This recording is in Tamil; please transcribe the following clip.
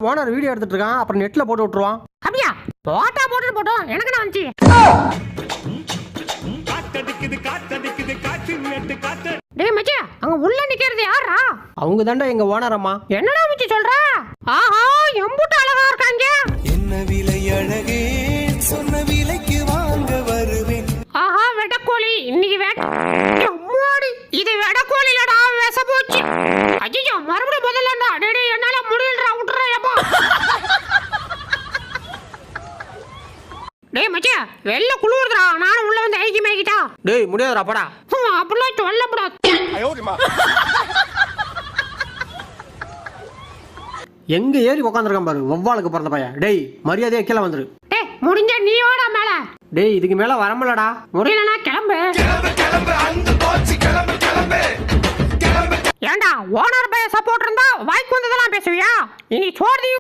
ஓனர் வீடியோ எடுத்துட்டு இருக்கான், அப்புறம் நெட்ல போட்டு விட்டுருவான். அப்படியா? போட்டா போட்டோம், எனக்கு என்ன வந்துச்சு? டேய் மச்சி, அங்க உள்ள நிக்கிறது யாரா? அவங்க தாண்டா எங்க ஓனர் அம்மா. என்னடா மச்சி சொல்ற? ஆஹா, எம்புட்டு அழகா இருக்காங்க. என்ன விலை அழகே, சொன்ன விலைக்கு வாங்க வருவேன். ஆஹா, வெடக்கோழி இன்னைக்கு அம்மாடி, இது வெடக்கோழிலடா, விஷ போச்சு. ஐயோ, மறுபடியும் முதல்லடா. டேய் என்னால முடியலடா, விட்டுறா ஏப்பா. டேய் மச்சி, வெள்ள குளுருதுடா, நானும் உள்ள வந்து ஐக்கி மேய்க்கிட்டா. டேய் முடியாதுடா போடா. அப்படிலாம் சொல்லப்படாது. எங்க ஏறி உட்காந்துருக்கான் பாரு, வவ்வாலுக்கு பிறந்த பையன். டேய் மரியாதையா கீழே வந்துரு. டேய் முடிஞ்ச நீ வாடா மேல. டேய் இதுக்கு மேல வரமலடா. முடியலனா கிளம்பு. ஏண்டா ஓனர் பைய சப்போர்ட் இருந்தா வாய்க்கு வந்ததெல்லாம் பேசுவியா? இனி சோர்தி